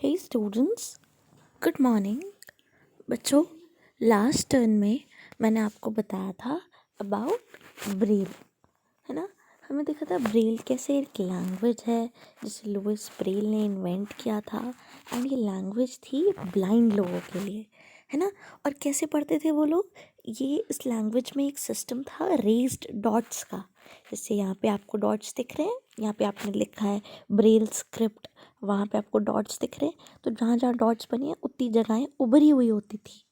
हे students, good morning. बच्चों, last turn में मैंने आपको बताया था अबाउट ब्रेल, है ना। हमें देखा था ब्रेल कैसे एक लैंग्वेज है जिसे लुइस ब्रेल ने इन्वेंट किया था। एंड ये लैंग्वेज थी ब्लाइंड लोगों के लिए, है ना। और कैसे पढ़ते थे वो लोग, ये इस लैंग्वेज में एक सिस्टम था रेज्ड डॉट्स का। जैसे यहाँ पे आपको डॉट्स दिख रहे हैं, यहाँ पे आपने लिखा है ब्रेल स्क्रिप्ट, वहाँ पे आपको डॉट्स दिख रहे हैं। तो जहाँ जहाँ डॉट्स बनी है उतनी जगहें उभरी हुई होती थी।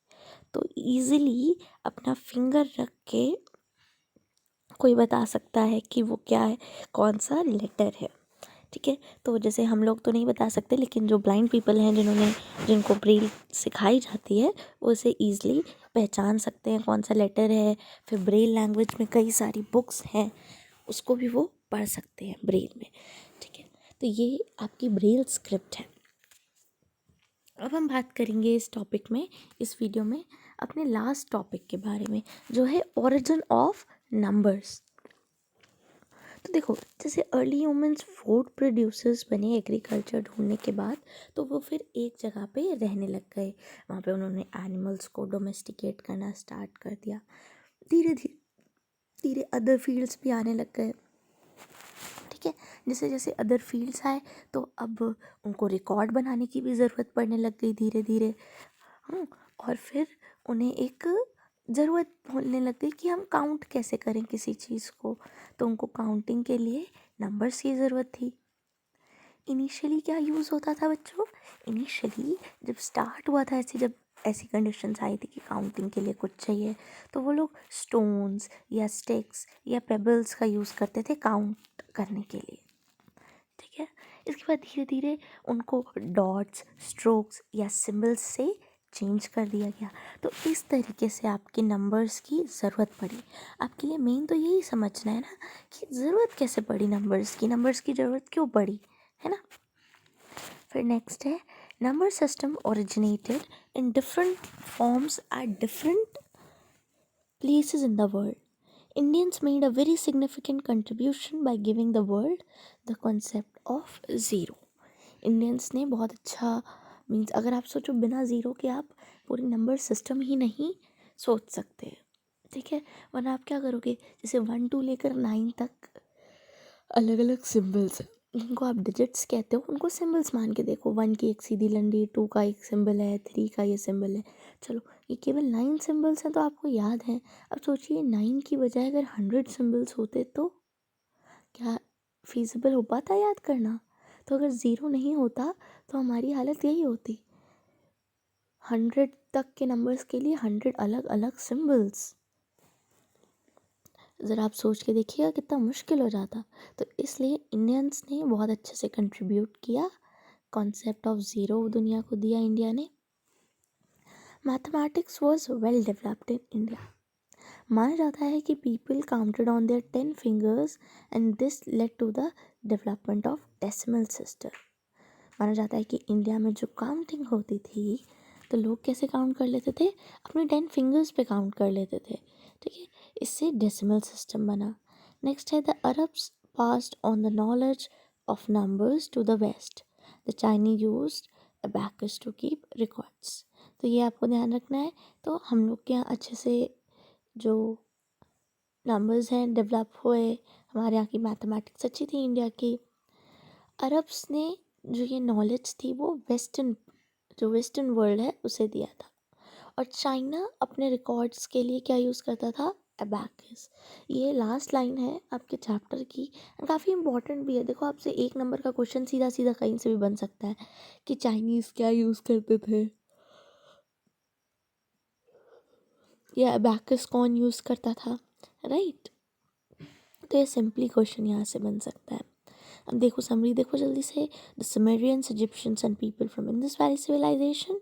तो ईजिली अपना फिंगर रख के कोई बता सकता है कि वो क्या है, कौन सा लेटर है, ठीक है। तो जैसे हम लोग तो नहीं बता सकते, लेकिन जो ब्लाइंड पीपल हैं जिनको ब्रेल सिखाई जाती है वो उसे ईजिली पहचान सकते हैं कौन सा लेटर है। फिर ब्रेल लैंग्वेज में कई सारी बुक्स हैं, उसको भी वो पढ़ सकते हैं ब्रेल में, ठीक है। तो ये आपकी ब्रेल स्क्रिप्ट है। अब हम बात करेंगे इस टॉपिक में, इस वीडियो में, अपने लास्ट टॉपिक के बारे में, जो है ओरिजिन ऑफ नंबर्स। तो देखो, जैसे अर्ली ह्यूमंस फूड प्रोड्यूसर्स बने एग्रीकल्चर ढूंढने के बाद, तो वो फिर एक जगह पे रहने लग गए। वहाँ पे उन्होंने एनिमल्स को डोमेस्टिकेट करना स्टार्ट कर दिया। धीरे धीरे धीरे अदर फील्ड्स भी आने लग गए, ठीक है। जैसे जैसे अदर फील्ड्स आए तो अब उनको रिकॉर्ड बनाने की भी ज़रूरत पड़ने लग गई धीरे धीरे। और फिर उन्हें एक ज़रूरत होने लग गई कि हम काउंट कैसे करें किसी चीज़ को। तो उनको काउंटिंग के लिए नंबर्स की ज़रूरत थी। इनिशियली क्या यूज़ होता था बच्चों, इनिशियली जब स्टार्ट हुआ था, जब ऐसी कंडीशंस आई थी कि काउंटिंग के लिए कुछ चाहिए, तो वो लोग स्टोन्स या स्टिक्स या पेबल्स का यूज़ करते थे काउंट करने के लिए, ठीक है। इसके बाद धीरे धीरे उनको डॉट्स, स्ट्रोक्स या सिंबल्स से चेंज कर दिया गया। तो इस तरीके से आपके नंबर्स की ज़रूरत पड़ी। आपके लिए मेन तो यही समझना है ना कि ज़रूरत कैसे पड़ी नंबर्स की ज़रूरत क्यों पड़ी, है ना। फिर नेक्स्ट है, number system originated in different forms at different places in the world. Indians made a very significant contribution by giving the world the concept of zero. Indians ने बहुत अच्छा, मीन्स अगर आप सोचो बिना ज़ीरो के आप पूरी नंबर सिस्टम ही नहीं सोच सकते, ठीक है। वरना आप क्या करोगे, जैसे 1 to लेकर 9 तक अलग अलग सिम्बल्स हैं, उनको आप डिजिट्स कहते हो, उनको सिंबल्स मान के देखो। 1 की एक सीधी लंडी, 2 का एक सिंबल है, 3 का ये सिंबल है। चलो, ये केवल 9 सिंबल्स हैं तो आपको याद है। अब सोचिए 9 की बजाय अगर 100 सिंबल्स होते तो क्या फीजिबल हो पाता याद करना। तो अगर ज़ीरो नहीं होता तो हमारी हालत यही होती, 100 तक के नंबर्स के लिए 100 अलग अलग सिंबल्स। ज़रा आप सोच के देखिएगा कितना मुश्किल हो जाता। तो इसलिए इंडियंस ने बहुत अच्छे से कंट्रीब्यूट किया, कॉन्सेप्ट ऑफ ज़ीरो दुनिया को दिया इंडिया ने। Mathematics was well developed in India. माना जाता है कि people counted on their 10 fingers and this led to the development of decimal system. माना जाता है कि इंडिया में जो काउंटिंग होती थी तो लोग कैसे काउंट कर लेते थे, अपने 10 फिंगर्स पे काउंट कर लेते थे, ठीक है। इससे डेसिमल सिस्टम बना। नेक्स्ट है, the Arabs passed on the knowledge of numbers to the west. The Chinese used abacus to keep records. तो ये आपको ध्यान रखना है। तो हम लोग के यहाँ अच्छे से जो नंबर्स हैं डेवलप हुए, हमारे यहाँ की मैथमेटिक्स अच्छी थी इंडिया की। अरब्स ने जो ये नॉलेज थी वो वेस्टर्न वर्ल्ड है उसे दिया था। और चाइना अपने रिकॉर्ड्स के लिए क्या यूज़ करता था, अबैकस। ये लास्ट लाइन है आपके चैप्टर की, काफ़ी इंपॉर्टेंट भी है। देखो, आपसे 1 नंबर का क्वेश्चन सीधा सीधा कहीं से भी बन सकता है कि चाइनीज़ क्या यूज़ करते थे या अबैकस कौन यूज़ करता था, राइट। तो ये सिंपली क्वेश्चन यहाँ से बन सकता है। अब देखो समरी, देखो जल्दी से। The Sumerians, Egyptians and people from Indus valley civilisation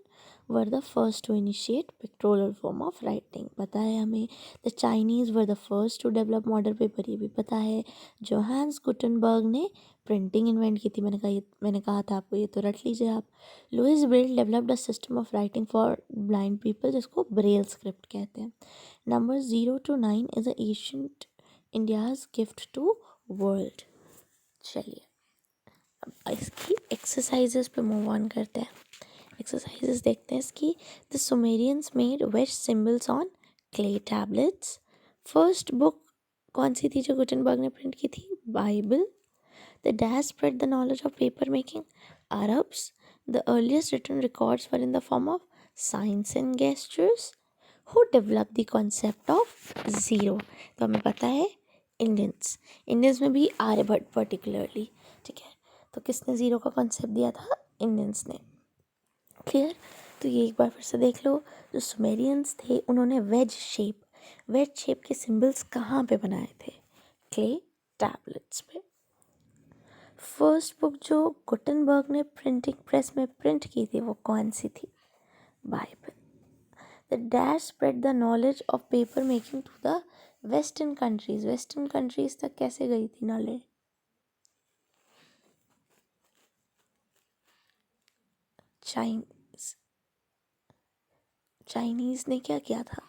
were the first to initiate pictorial form of writing, पता है हमें। The Chinese were the first to develop modern paper, ये भी पता है। जोहान्स गुटेनबर्ग ने प्रिंटिंग इन्वेंट की थी, मैंने कहा था आपको, ये तो रट लीजिए आप। Louis Braille developed a system of writing for blind people जिसको ब्रेल स्क्रिप्ट कहते हैं। Number 0 to 9 is a ancient India's gift to world. चलिए, अब इसकी एक्सरसाइजेस पे मूव ऑन करते हैं। एक्सरसाइजेस देखते हैं इसकी। The Sumerians made wedge symbols on clay tablets. First book कौन सी थी जो गुटेनबर्ग ने प्रिंट की थी? Bible. The dash spread the knowledge of paper making. Arabs. The earliest written records were in the form of signs and gestures. Who developed the concept of zero? तो हमें पता है इंडियंस में भी Aryabhata particularly, ठीक है। तो किसने ज़ीरो का कॉन्सेप्ट दिया था? इंडियंस ने। क्लियर? तो ये एक बार फिर से देख लो। जो सुमेरियंस थे उन्होंने वेज शेप के सिंबल्स कहाँ पे बनाए थे? क्ले टैबलेट्स पे। फर्स्ट बुक जो गुटेनबर्ग ने प्रिंटिंग प्रेस में प्रिंट की थी वो कौन सी थी? Bible. The dash spread the knowledge of paper making to the western countries तक कैसे गई थी नॉलेज? चाइनीज़ ने क्या किया था?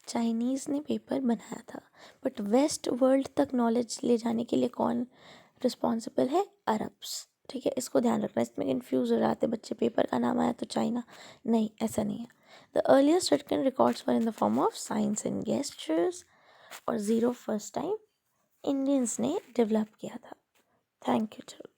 चाइनीज़ ने पेपर बनाया था, बट वेस्ट वर्ल्ड तक नॉलेज ले जाने के लिए कौन रिस्पॉन्सिबल है? अरब्स, ठीक है। इसको ध्यान रखना, इसमें कन्फ्यूज़ हो जाते बच्चे, पेपर का नाम आया तो चाइना, नहीं ऐसा नहीं है। The earliest written records were in the form of signs and gestures. और ज़ीरो फर्स्ट टाइम इंडियंस ने डेवलप किया था। Thank you.